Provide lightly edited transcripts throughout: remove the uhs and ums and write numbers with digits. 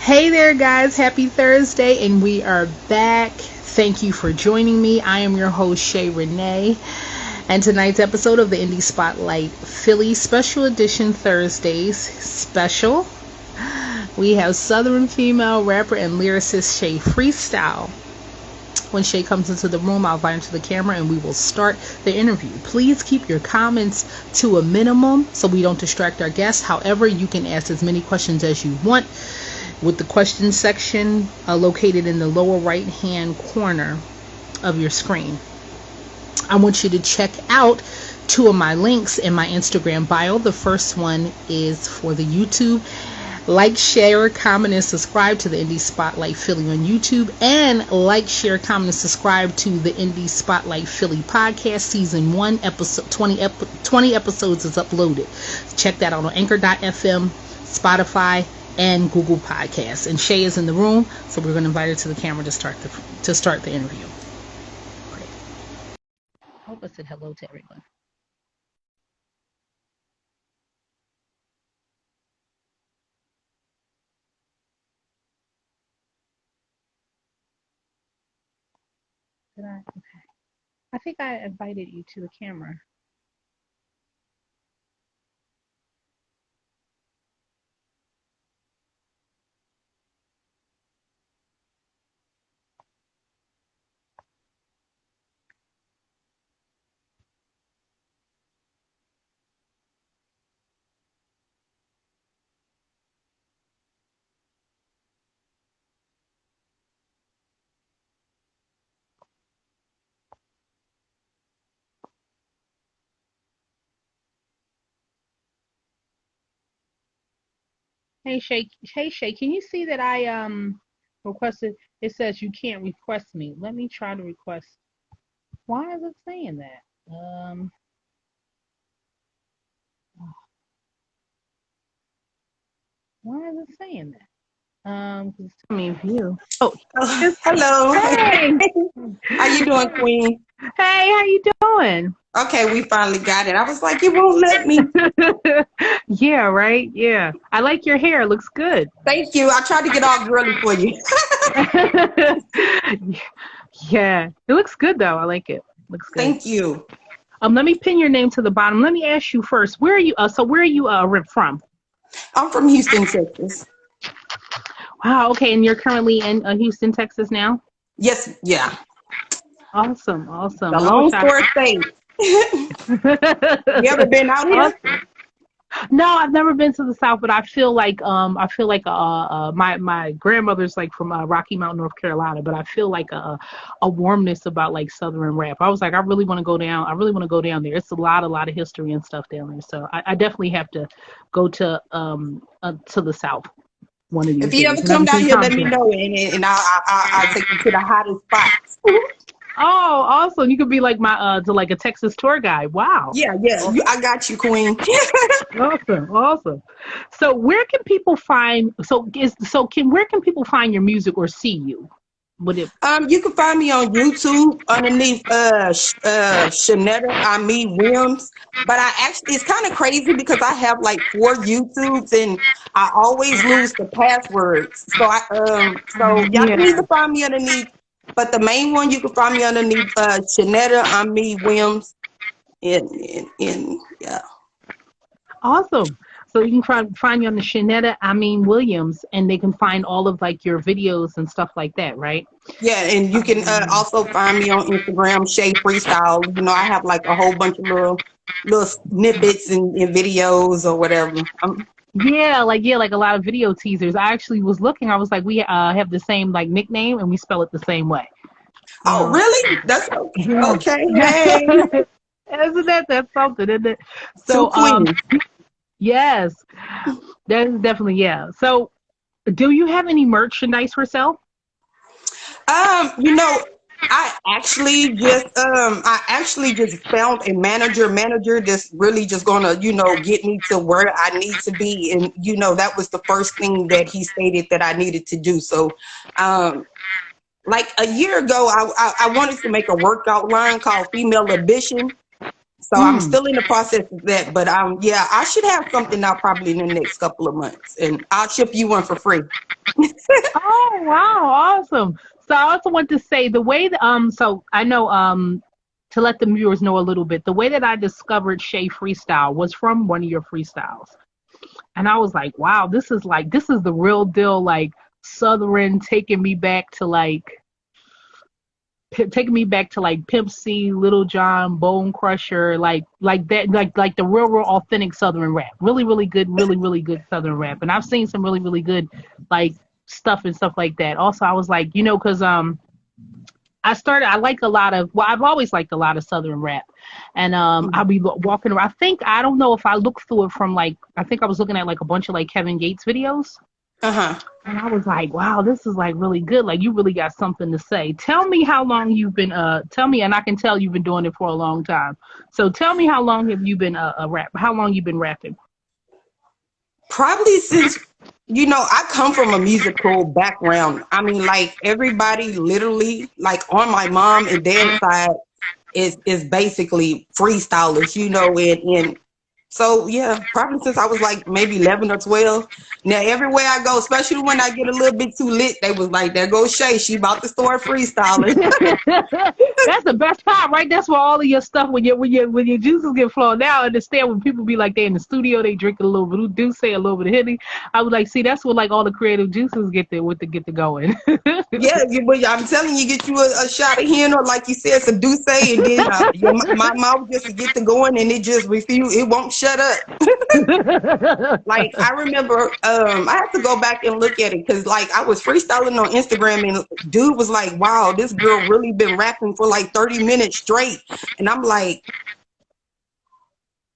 Hey there, guys. Happy Thursday, and we are back. Thank you for joining me. I am your host, Shayrenee, and tonight's episode of the Indie Spotlight Philly Special Edition Thursdays special. We have Southern female rapper and lyricist Shay Freestyle. When Shay comes into the room, I'll invite him to the camera and we will start the interview. Please keep your comments to a minimum so we don't distract our guests. However, you can ask as many questions as you want with the question section located in the lower right hand corner of your screen. I want you to check out two of my links in my Instagram bio. The first one is for the YouTube. Like, share, comment, and subscribe to the Indie Spotlight Philly on YouTube. And like, share, comment, and subscribe to the Indie Spotlight Philly podcast. Season 1, episode 20 episodes is uploaded. Check that out on Anchor.fm, Spotify, and Google Podcasts. And Shay is in the room, so we're going to invite her to the camera to start the interview. Great. I hope I said hello to everyone. Did I? Okay. I think I invited you to the camera. Hey Shay, can you see that I requested? It says you can't request me. Let me try to request. Why is it saying that? Why is it saying that? 'Cause it's telling me view. Oh, Hello. hey, How you doing, Queen? hey, how you doing? Okay, we finally got it. I was like, you won't let me. Yeah, right. Yeah, I like your hair. It looks good. Thank you. I tried to get all girly for you. Yeah, it looks good though. I like it. Looks good. Thank you. Let me pin your name to the bottom. Let me ask you first. Where are you? Where are you from? I'm from Houston, Texas. Wow. Okay, and you're currently in Houston, Texas now. Yes, yeah. Awesome. The long story state. You ever been out here? Awesome. No, I've never been to the South, but I feel like my grandmother's like from Rocky Mount, North Carolina, but I feel like a warmness about like Southern rap. I was like, I really want to go down. I really want to go down there. It's a lot of history and stuff down there. So I definitely have to go to the South one of these If you days. ever come down here, let me know, and I'll take you to the hottest spots. Oh, awesome! You could be like my to like a Texas tour guide. Wow. Yeah. I got you, Queen. Awesome. So where can people find? Where can people find your music or see you? You can find me on YouTube underneath Shayrenee Williams. But it's kind of crazy because I have like 4 YouTubes and I always lose the passwords. So y'all can either find me underneath, but the main one you can find me underneath Shayrenee Williams. Yeah. Awesome. So you can find you on the Shayrenee Williams, and they can find all of like your videos and stuff like that, right? Yeah, and you can also find me on Instagram, Shay Freestyle. You know, I have like a whole bunch of little snippets and videos or whatever. Yeah, like a lot of video teasers. I actually was looking. I was like, we have the same like nickname, and we spell it the same way. Oh, really? That's okay. Okay. Hey. That's something, isn't it? So yes, that is definitely, yeah. So, do you have any merchandise for sale? You know, I actually just found a manager that's really just gonna, get me to where I need to be. And, that was the first thing that he stated that I needed to do. So, like a year ago, I wanted to make a workout line called Female Ambition. So I'm still in the process of that, but I should have something out probably in the next couple of months, and I'll ship you one for free. Oh wow, awesome. So I also want to say the way that so I know to let the viewers know a little bit, the way that I discovered Shay Freestyle was from one of your freestyles. And I was like, wow, this is the real deal, like Southern taking me back to like taking me back to like Pimp C, Little John, Bone Crusher, like that, like the real authentic Southern rap. Really good Southern rap. And I've seen some really good like stuff and stuff like that. Also, I was like, you know, because I like a lot of, well, I've always liked a lot of Southern rap. And I'll be walking around. I don't know if I looked through it from like, I think I was looking at like a bunch of like Kevin Gates videos. Uh-huh. And I was like, wow, this is like really good. Like you really got something to say. Tell me how long you've been, tell me, and I can tell you've been doing it for a long time. So tell me how long have you been how long you've been rapping? Probably since, I come from a musical background. I mean, like everybody literally, like on my mom and dad's side is basically freestylers, and so yeah, probably since I was like maybe 11 or 12. Now everywhere I go, especially when I get a little bit too lit, they was like, "There goes Shay. She about to start freestyling." That's the best part, right? That's where all of your stuff when your juices get flowing. Now I understand when people be like they in the studio, they drink a little bit of Douce, a little bit of Henny. I was like, see, that's what like all the creative juices get to going. Yeah, but I'm telling you, get you a shot of hen, or like you said, some Douce, and then my mouth just to get to going, and it just refuse. It won't shut up. Like I remember, I have to go back and look at it because like I was freestyling on Instagram, and dude was like, "Wow, this girl really been rapping for like 30 minutes straight," and I'm like,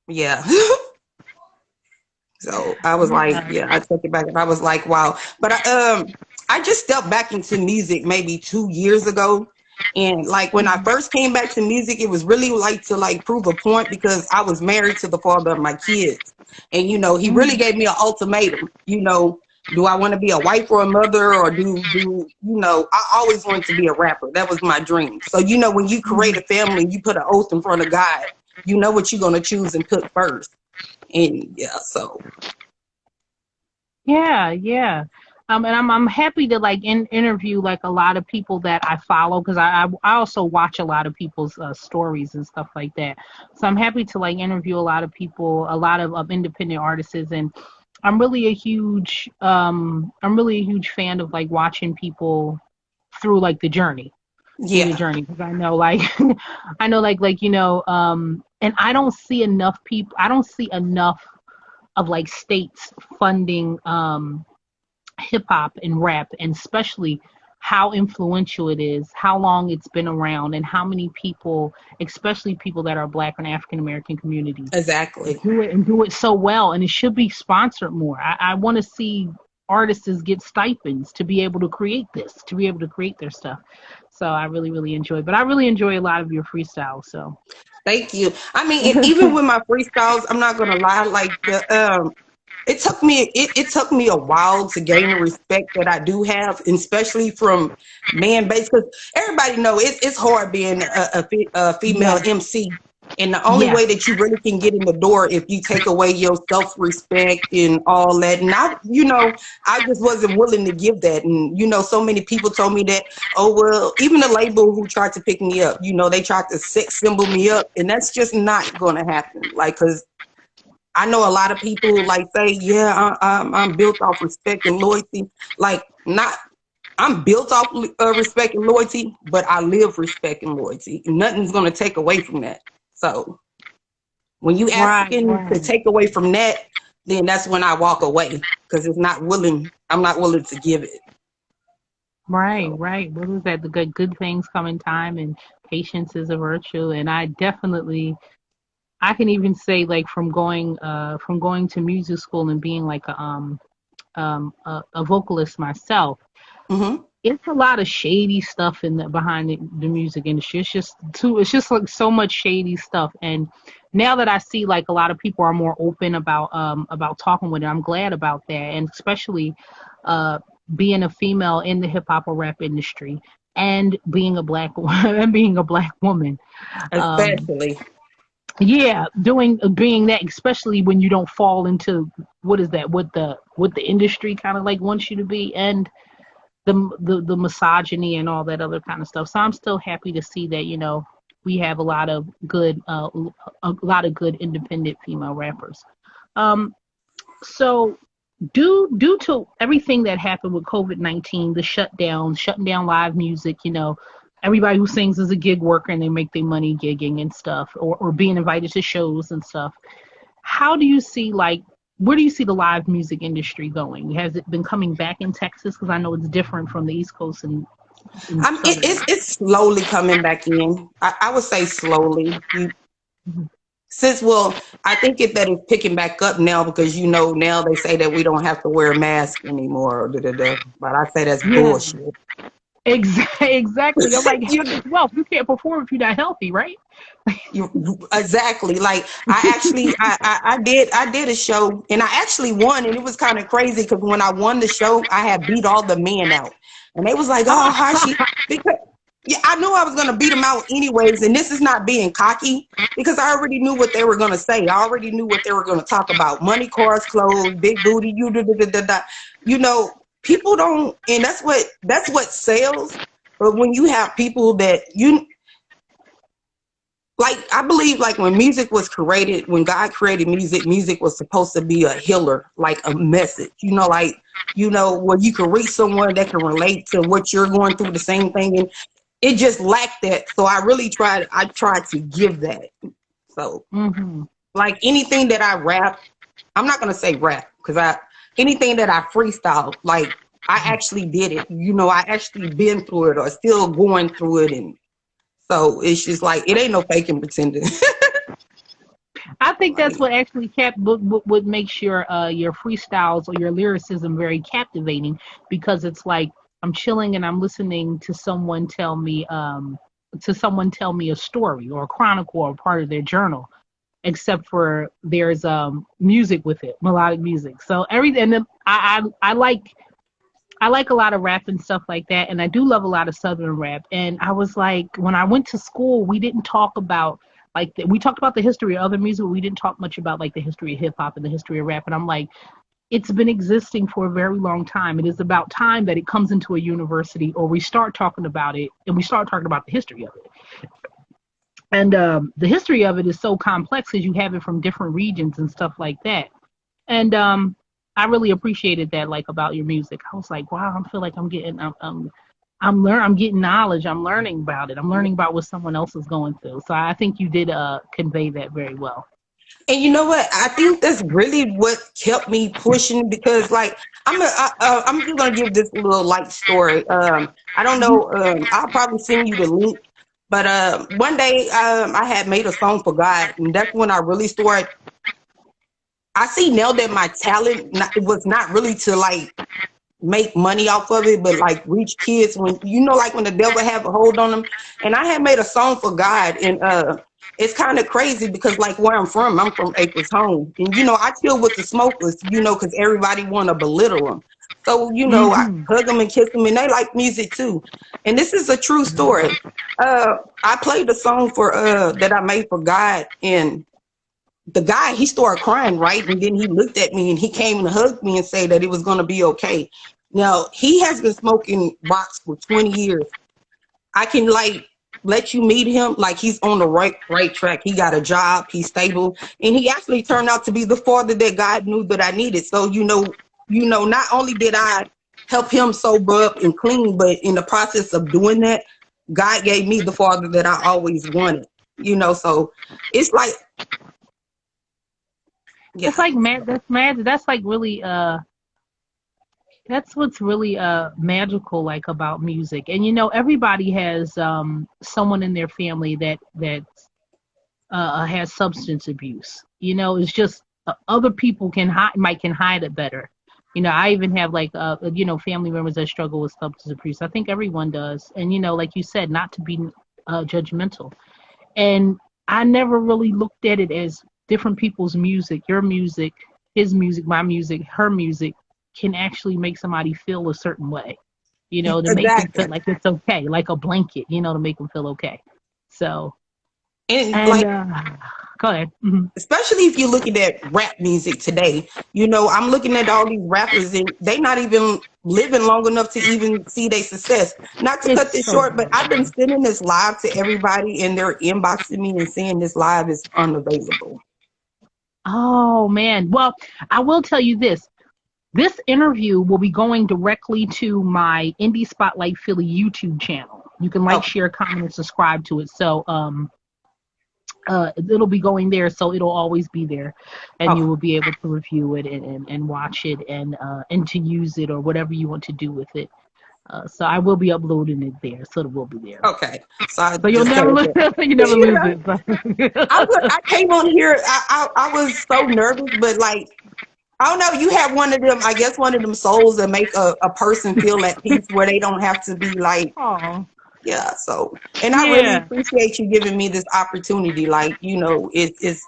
"Yeah." So I was like, Yeah. "Yeah," I took it back, and I was like, "Wow," but I just stepped back into music maybe 2 years ago. And like when I first came back to music, it was really like to like prove a point because I was married to the father of my kids. And he really Mm. gave me an ultimatum, do I want to be a wife or a mother, or I always wanted to be a rapper. That was my dream. So when you create a family, you put an oath in front of God, you know what you're gonna choose and put first. And yeah, so Yeah, yeah. And I'm happy to like interview like a lot of people that I follow because I also watch a lot of people's stories and stuff like that. So I'm happy to like interview a lot of people, a lot of independent artists, and I'm really a huge fan of like watching people through like the journey, yeah. because I know like I know like and I don't see enough of like states funding hip hop and rap, and especially how influential it is, how long it's been around, and how many people, especially people that are Black and African American communities, Exactly. do it so well. And it should be sponsored more. I want to see artists get stipends to be able to create this, to be able to create their stuff. So I really enjoy, but I really enjoy a lot of your freestyles. So Thank you. I mean, even with my freestyles, I'm not gonna lie. Like it took me a while to gain the respect that I do have, and especially from man base, because everybody know it's hard being a female yes, MC, and the only yes. way that you really can get in the door if you take away your self respect and all that. And I just wasn't willing to give that, and so many people told me that. Oh well, even the label who tried to pick me up, they tried to sex symbol me up, and that's just not gonna happen. Like, cause I know a lot of people like say, yeah, I'm built off respect and loyalty. Like, not, I'm built off respect and loyalty, but I live respect and loyalty, and nothing's gonna take away from that. So when you Right, asking to right. take away from that, then that's when I walk away because I'm not willing to give it. Right, So right. What is that? The good things come in time, and patience is a virtue. And I can even say like from going to music school and being like a vocalist myself. hmm It's a lot of shady stuff in behind the music industry. It's just like so much shady stuff. And now that I see like a lot of people are more open about talking with it, I'm glad about that. And especially uh being a female in the hip hop or rap industry, and being a black and being a black woman. Um especially. Yeah, doing being that, especially when you don't fall into what is that, what the industry kind of like wants you to be, and the misogyny and all that other kind of stuff. So I'm still happy to see that, we have a lot of good independent female rappers. Um, so due to everything that happened with COVID-19, the shutting down live music, everybody who sings is a gig worker and they make their money gigging and stuff, or being invited to shows and stuff. How do you see, like, where do you see the live music industry going? Has it been coming back in Texas? Because I know it's different from the East Coast and Southern. It's slowly coming back in. I would say slowly. Since well, I think that it's picking back up now because now they say that we don't have to wear a mask anymore. Da, da, da. But I say that's Yeah, bullshit. exactly. I'm like, you, well, you can't perform if you're not healthy, right? exactly. Like I did a show and I actually won and it was kind of crazy because when I won the show I had beat all the men out and they was like, oh, how she, because yeah, I knew I was gonna beat them out anyways, and this is not being cocky because I already knew what they were gonna say. I already knew what they were gonna talk about: money, cars, clothes, big booty. You da, da, da, da, da. You know, people don't, and that's what sells. But when you have people that like, I believe like when music was created, when God created music, music was supposed to be a healer, like a message. Like where you can reach someone that can relate to what you're going through, the same thing, and it just lacked that. So I tried to give that. So Hmm. like anything that I rap, I'm not gonna say rap because anything that I freestyle, like I actually did it. I actually been through it or still going through it, and so it's just like it ain't no faking pretending. I think that's Like, what actually what makes your freestyles or your lyricism very captivating, because it's like I'm chilling and I'm listening to someone tell me a story or a chronicle or a part of their journal, except for there's music with it, melodic music. So everything, and then I like a lot of rap and stuff like that, and I do love a lot of Southern rap. And I was like, when I went to school, we didn't talk about we talked about the history of other music, but we didn't talk much about like the history of hip hop and the history of rap. And I'm like, it's been existing for a very long time. It is about time that it comes into a university, or we start talking about it and we start talking about the history of it. And the history of it is so complex because you have it from different regions and stuff like that. And I really appreciated that, like, about your music. I was like, wow, I feel like I'm getting knowledge. I'm learning about it. I'm learning about what someone else is going through. So I think you did convey that very well. and you know what? I think that's really what kept me pushing because, like, I'm just gonna give this little light story. I don't know. I'll probably send you the link. But one day, I had made a song for God, and that's when I really started. I see now that my talent it was not really to like make money off of it, but like reach kids when like when the devil have a hold on them. And I had made a song for God, and it's kind of crazy because like where I'm from Acres Home, and I chill with the smokers, because everybody want to belittle them. So I Hmm. hug them and kiss them, and they like music too. And this is a true story. I played a song for that I made for God, and the guy, he started crying, right? And then he looked at me and he came and hugged me and said that it was going to be okay. Now, he has been smoking rocks for 20 years. I can like let you meet him. Like he's on the right track. He got a job. He's stable. And he actually turned out to be the father that God knew that I needed. So, not only did I help him sober up and clean, but in the process of doing that, God gave me the father that I always wanted. So it's like, That's yeah. like that's magic. That's like really that's what's really magical, like, about music. And everybody has someone in their family that has substance abuse. It's just other people can hide it better. I even have like family members that struggle with substance abuse. I think everyone does. And like you said, not to be judgmental. And I never really looked at it as different people's music, your music, his music, my music, her music, can actually make somebody feel a certain way, to make them Exactly. feel like it's okay, like a blanket, to make them feel okay. So, And and like Go ahead. Mm-hmm. especially if you're looking at rap music today. You know, I'm looking at all these rappers and they not even living long enough to even see their success. Not to cut It's this so short, but I've been bad. sending this live to everybody and they're inboxing me and saying this live is unavailable. Oh man. Well, I will tell you this. This interview will be going directly to my Indie Spotlight Philly YouTube channel. You can like, Oh, share, comment, and subscribe to it. So it'll be going there, so it'll always be there, and you oh, will be able to review it and watch it and to use it or whatever you want to do with it. So I will be uploading it there, so it will be there. okay. So I So you'll just never told lose. you. You never You lose know, it. So. I came on here. I was so nervous, but like I don't know. You have one of them. I guess one of them souls that make a person feel at peace where they don't have to be like, Oh, yeah. So, and I really yeah. appreciate you giving me this opportunity. Like, you know, it's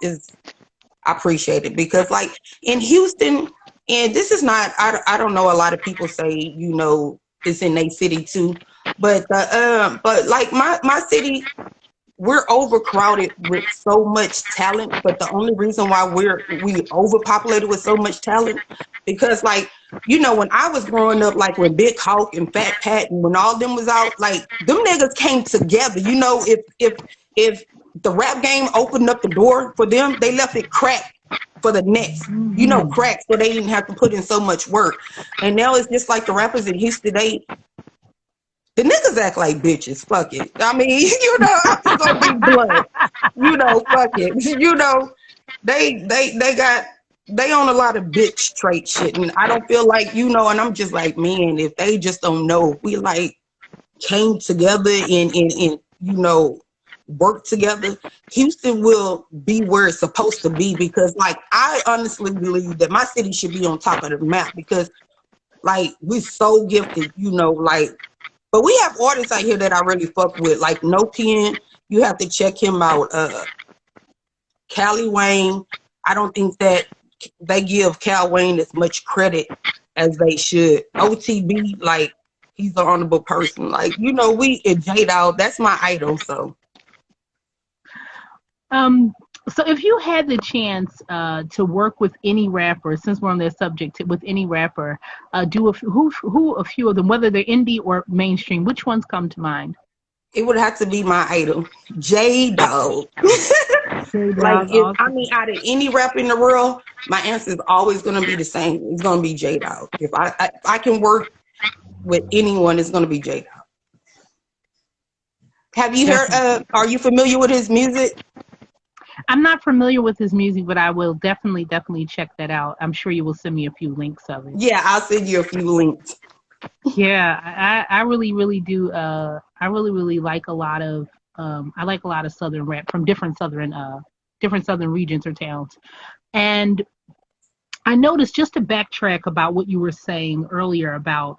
I appreciate it because like in Houston, and this is not. I don't know. A lot of people say you know it's in their city too, but like my city, we're overcrowded with so much talent, but the only reason why we overpopulated with so much talent because like you know when I was growing up, like when Big Hawk and Fat Pat and when all them was out, like them niggas came together. You know, if the rap game opened up the door for them, they left it cracked for the next. You know, Hmm. cracked so they didn't have to put in so much work. And now it's just like the rappers in Houston, the niggas act like bitches. Fuck it. I mean, you know, I'm just gonna be blunt. You know, fuck it. You know, they got they on a lot of bitch trait shit, and I don't feel like you know. And I'm just like, man, if they just don't know, if we like came together and you know work together, Houston will be where it's supposed to be. Because like I honestly believe that my city should be on top of the map because like we're so gifted. You know, like but we have artists out here that I really fuck with, like No Pen. You have to check him out. Cali Wayne. I don't think that they give Cal Wayne as much credit as they should. OTB, like he's an honorable person. Like you know, we and J Dog, that's my idol. So Um, so if you had the chance to work with any rapper, since we're on this subject, with any rapper, who a few of them, whether they're indie or mainstream, which ones come to mind? it would have to be my idol, J Dog. Hey, Like dog, if I awesome. mean, out of any rapper in the world, my answer is always gonna be the same. It's gonna be J Dog. If I can work with anyone, it's gonna be J Dog. Have you heard? Definitely. Are you familiar with his music? I'm not familiar with his music, but I will definitely check that out. I'm sure you will send me a few links of it. Yeah, I'll send you a few links. Yeah, I really do. I really like a lot of I like a lot of southern rap from different southern regions or towns. And I noticed, just to backtrack about what you were saying earlier about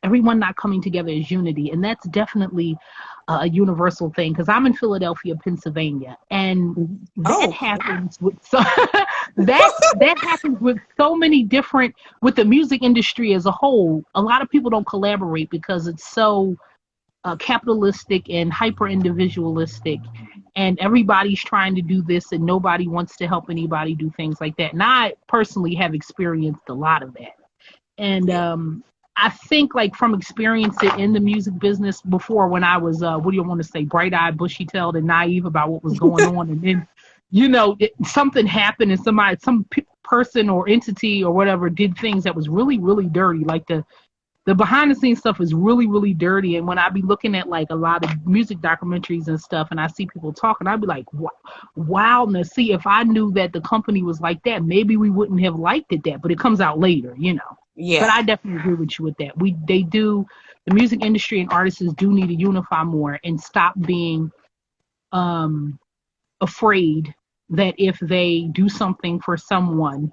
everyone not coming together as unity, and that's definitely a universal thing because I'm in Philadelphia, Pennsylvania, and that Oh, happens with so that happens with so many different, with the music industry as a whole. A lot of people don't collaborate because it's so capitalistic and hyper individualistic, and everybody's trying to do this and nobody wants to help anybody do things like that. And I personally have experienced a lot of that. And yeah, I think, like, from experience in the music business before, when I was what do you want to say, bright-eyed, bushy-tailed, and naive about what was going on, and then something happened and some person or entity or whatever did things that was really dirty. Like the behind the scenes stuff is really dirty. And when I be looking at like a lot of music documentaries and stuff, and I see people talking, I'd be like, wow. Now, see, if I knew that the company was like that, maybe we wouldn't have liked it that. But it comes out later. But yeah, I definitely agree with you with that. They do, the music industry and artists do need to unify more and stop being um afraid that if they do something for someone,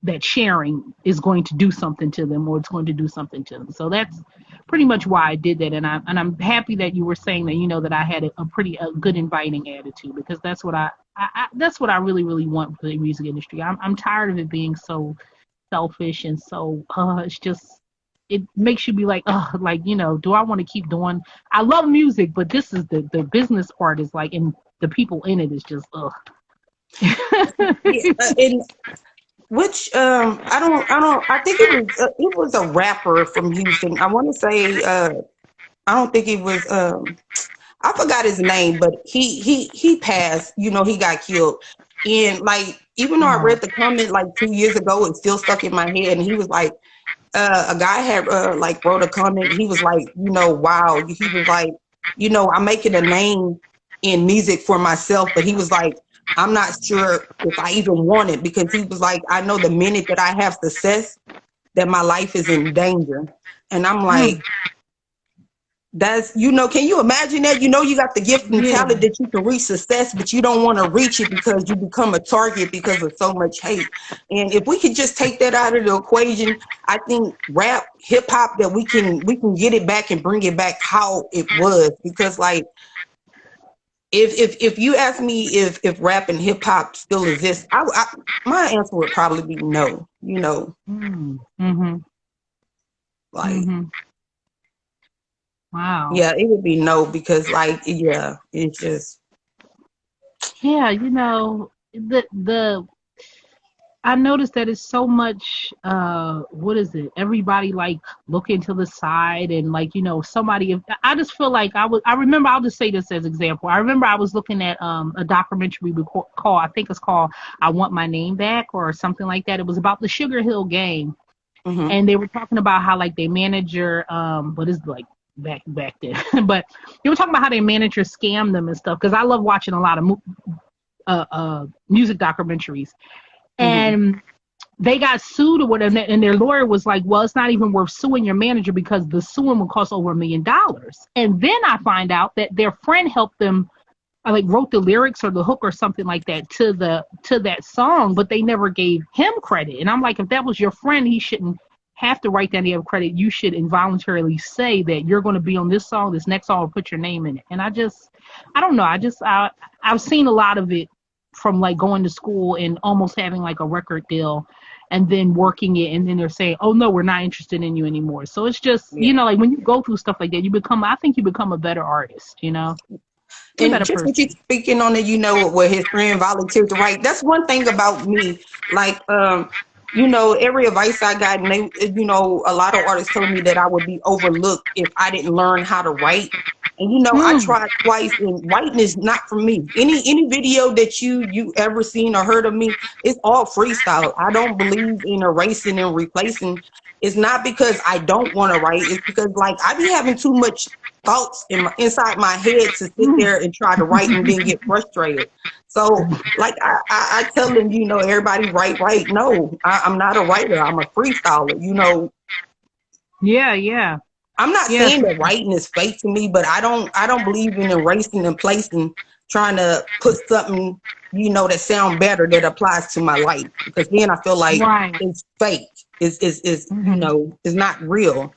that sharing is going to do something to them, or it's going to do something to them. So that's pretty much why I did that. And I'm happy that you were saying that, that I had a pretty good inviting attitude, because that's what that's what I really want for the music industry. I'm tired of it being so selfish and so it's just, it makes you be like, do I want to keep doing? I love music, but this is the business part is like, and the people in it is just ugh. Yeah, and which I think it was a rapper from Houston. I want to say I don't think it was I forgot his name, but he passed. You know, he got killed. And like, even though I Oh. read the comment like 2 years ago, it's still stuck in my head. And he was like, a guy had like wrote a comment. He was like, you know, wow. He was like, you know, I'm making a name in music for myself, but he was like, I'm not sure if I even want it, because he was like, I know the minute that I have success, that my life is in danger. And I'm Hmm. like, that's, you know, can you imagine that? You know, you got the gift and Yeah. talent that you can reach success, but you don't want to reach it because you become a target because of so much hate. And if we could just take that out of the equation, I think rap, hip hop, that we can get it back and bring it back how it was. Because like, if you ask me if rap and hip hop still exists, my answer would probably be no. You know, Mm. Mm-hmm. like, Mm-hmm. Wow. yeah, it would be no, because like, yeah, it's just. Yeah, you know, the I noticed that it's so much what is it? Everybody like looking to the side and like, you know, somebody if I just feel like I remember I'll just say this as example. I remember I was looking at a documentary called I think it's called I Want My Name Back or something like that. It was about the Sugar Hill Gang, Mhm. and they were talking about how like their manager what is like back then but they were talking about how their manager scammed them and stuff, because I love watching a lot of music documentaries. Mhm. And they got sued or whatever, and their lawyer was like, well, it's not even worth suing your manager because the suing will cost over $1 million. And then I find out that their friend helped them, like wrote the lyrics or the hook or something like that to that song, but they never gave him credit. And I'm like, if that was your friend, he shouldn't have to write down the credit. You should involuntarily say that you're going to be on this song, this next song, or put your name in it. And I don't know. I've seen a lot of it from like going to school and almost having like a record deal and then working it, and then they're saying, oh no, we're not interested in you anymore. So it's just, Yeah. you know, like when you go through stuff like that, I think you become a better artist, you know, a And better just what you person. speaking on it, you know, what his friend volunteered to write. That's one thing about me. Like, you know, every advice I got, and they, you know, a lot of artists told me that I would be overlooked if I didn't learn how to write. And you know, I Mm. tried twice, and writing is not for me. Any video that you ever seen or heard of me, it's all freestyle. I don't believe in erasing and replacing. It's not because I don't want to write. It's because like I be having too much thoughts inside my head to sit Mm. there and try to write and then get frustrated. So like I tell them, you know, everybody write. No, I'm not a writer. I'm a freestyler. You know, Yeah, yeah, I'm not yeah. saying that writing is fake to me, but I don't believe in erasing and placing, trying to put something, you know, that sound better that applies to my life, because then I feel like Right. it's fake. Is you Hmm. know, it's not real.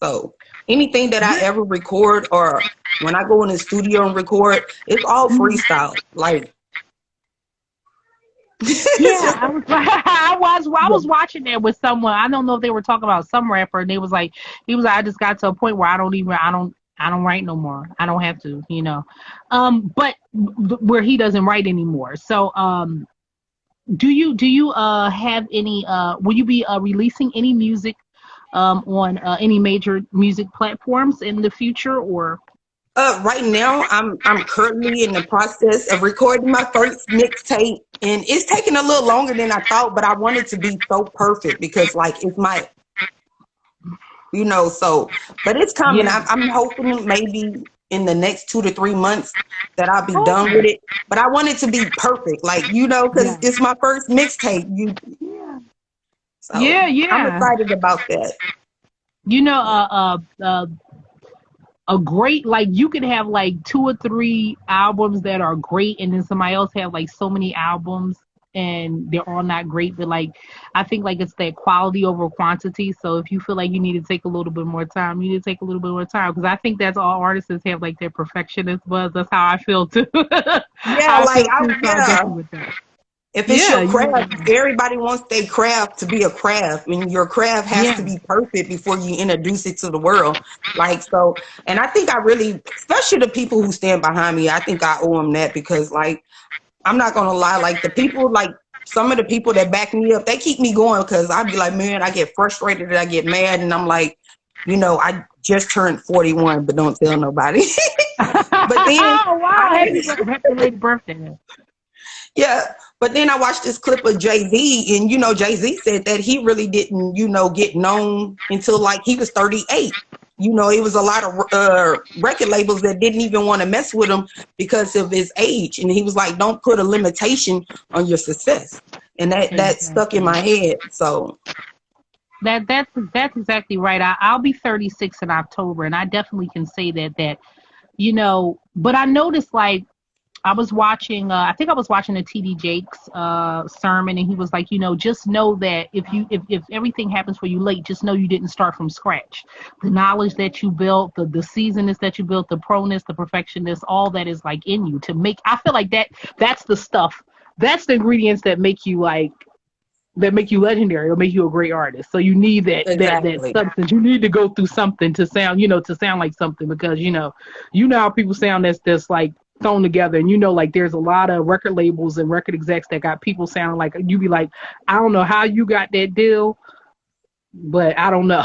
So anything that I Yeah. ever record, or when I go in the studio and record, it's all Mhm. freestyle. Like it's Yeah, just I was I was yeah. watching that with someone. I don't know if they were talking about some rapper, and they was like, he was like, I just got to a point where I don't write no more. I don't have to, you know. But where he doesn't write anymore. So do you have any will you be releasing any music on any major music platforms in the future, or Right now, I'm currently in the process of recording my first mixtape, and it's taking a little longer than I thought. But I want it to be so perfect because, like, it's my, you know, so. But it's coming. yeah. I'm hoping maybe in the next 2 to 3 months that I'll be done with Okay. it. But I want it to be perfect, like, you know, because Yeah. it's my first mixtape. Yeah. So Yeah, I'm yeah. excited about that. You know, a great, like you can have like two or three albums that are great, and then somebody else have like so many albums and they're all not great. But like I think like it's that quality over quantity. So if you feel like you need to take a little bit more time, you need to take a little bit more time, because I think that's all artists have, like their perfectionist buzz. That's how I feel too. Yeah, I like feel too, so I yeah. definitely with that. If it's Yeah, your craft, everybody wants their craft to be a craft, and your craft has to yeah, be perfect before you introduce it to the world. Like so, and I think I really, especially the people who stand behind me, I think I owe them that because, like, I'm not gonna lie, like the people, like some of the people that back me up, they keep me going because I'd be like, man, I get frustrated and I get mad, and I'm like, I just turned 41, but don't tell nobody. But then oh wow! I Happy late birthday. Yeah, but then I watched this clip of Jay-Z, and Jay-Z said that he really didn't, get known until like he was 38. It was a lot of record labels that didn't even want to mess with him because of his age, and he was like, "Don't put a limitation on your success," and that stuck in Exactly. my head. So That's exactly right. I'll be 36 in October, and I definitely can say that. But I noticed like I was watching, I think I was watching a TD Jakes sermon, and he was like, just know that if everything happens for you late, just know you didn't start from scratch. The knowledge that you built, the seasonedness that you built, the proness, the perfectionist, all that is like in you to make. I feel like that's the stuff, that's the ingredients that make you legendary or make you a great artist. So you need that exactly. substance. You need to go through something to sound like something because how people sound that's like thrown together, and like there's a lot of record labels and record execs that got people sounding like you be like, I don't know how you got that deal, but I don't know.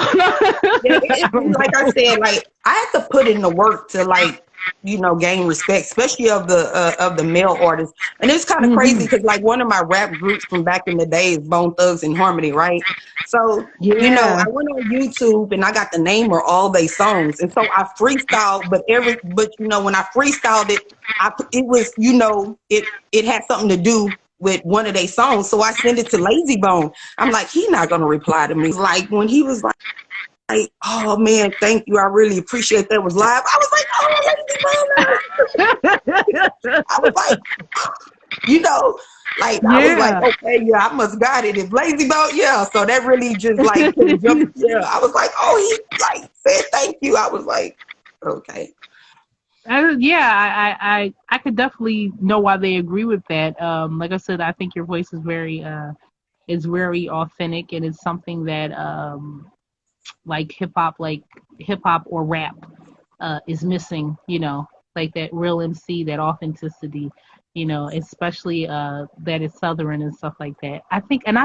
Yeah, I don't like I know. said, like I had to put in the work to like gain respect, especially of the male artists. And it's kind of crazy Hmm. because like one of my rap groups from back in the day is Bone Thugs and Harmony, right? So Yeah. I went on YouTube and I got the name of all they songs, and so I freestyled. But when I freestyled it, it was it had something to do with one of their songs, so I sent it to Lazy Bone. I'm like, he not gonna reply to me. Like when he was like, oh man, thank you. I really appreciate that was live. I was like, oh, Lazy Boner. I was like, I was like, Yeah. okay, yeah, I must got it. If Lazy Bone, yeah. So that really just like put a jump. Yeah, I was like, oh, he like said thank you. I was like, okay. Yeah, I could definitely know why they agree with that. Like I said, I think your voice is very authentic, and it's something that like hip hop or rap is missing. Like that real MC, that authenticity. Especially that is southern and stuff like that. I think I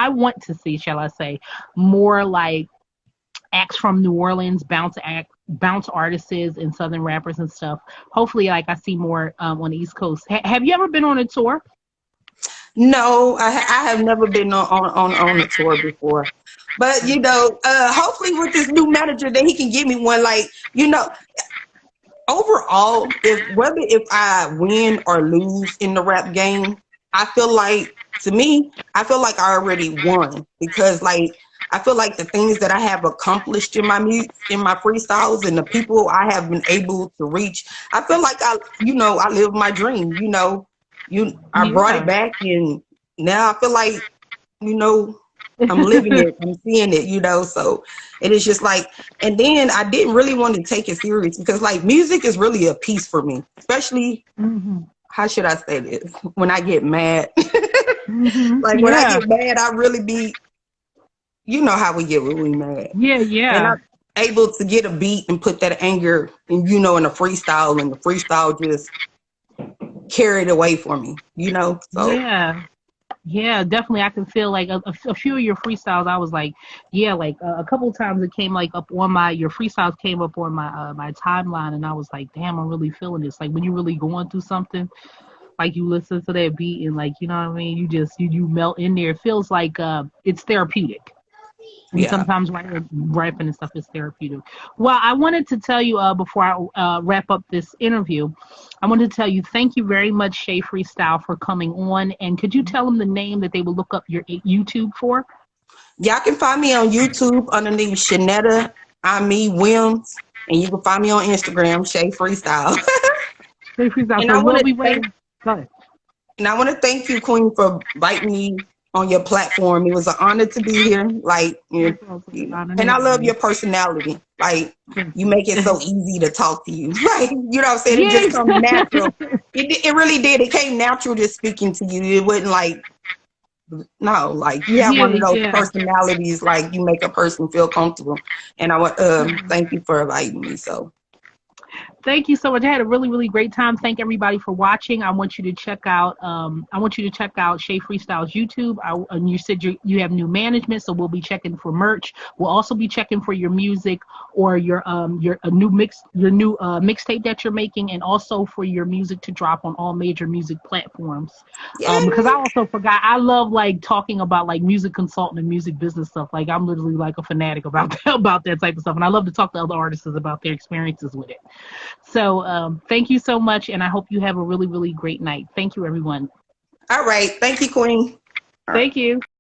want to see, shall I say, more like acts from New Orleans, bounce artists and southern rappers and stuff. Hopefully, like I see more on the East Coast. Have you ever been on a tour? No, I have never been on a tour before. But hopefully with this new manager that he can give me one. Like overall, if I win or lose in the rap game, I feel like to me, I feel like I already won because like I feel like the things that I have accomplished in in my freestyles and the people I have been able to reach, I feel like I lived my dream. I brought it Yeah. back, and now I feel like you know I'm living it, I'm seeing it, so it is just like, and then I didn't really want to take it serious because like music is really a piece for me, especially, Hmm. how should I say this, when I get mad. Hmm. Like when I Yeah. get mad, I really be, how we get really mad, Yeah. and Yeah. I'm able to get a beat and put that anger in a freestyle, and the freestyle just carried away for me, so Yeah. Yeah, definitely. I can feel like a few of your freestyles. I was like, yeah, like a couple of times it came like up on your freestyles came up on my timeline, and I was like, damn, I'm really feeling this. Like when you're really going through something, like you listen to that beat and like you know what I mean. You just you melt in there. It feels like it's therapeutic. And yeah. sometimes rapping and stuff is therapeutic. Well, I wanted to tell you before I wrap up this interview, I wanted to tell you thank you very much, Shay Freestyle, for coming on. And could you tell them the name that they will look up your YouTube for? Y'all can find me on YouTube underneath Shanetta Me Wims, and you can find me on Instagram, Shay Freestyle. Shay Freestyle. and So I want we'll to be thank waiting. Go ahead. and I want to thank you, Queen, for inviting me on your platform. It was an honor to be here. Like, It's also an honor and I having love you. your personality. Like, you make it so easy to talk to you. Like, you know what I'm saying? It Yes. just comes natural. It really did. It came natural just speaking to you. It wasn't like, no, like you have Yeah, one of those yeah. personalities, like you make a person feel comfortable. And I want thank you for inviting me. So Thank you so much. I had a really, really great time. Thank everybody for watching. I want you to check out Shay Freestyle's YouTube. And you said you have new management, so we'll be checking for merch. We'll also be checking for your music or your a new mixtape that you're making, and also for your music to drop on all major music platforms. Because I yay. also forgot, I love like talking about like music consulting and music business stuff. Like I'm literally like a fanatic about about that type of stuff, and I love to talk to other artists about their experiences with it. So thank you so much, and I hope you have a really, really great night. Thank you, everyone. All right. Thank you, Queen. All right. Thank you.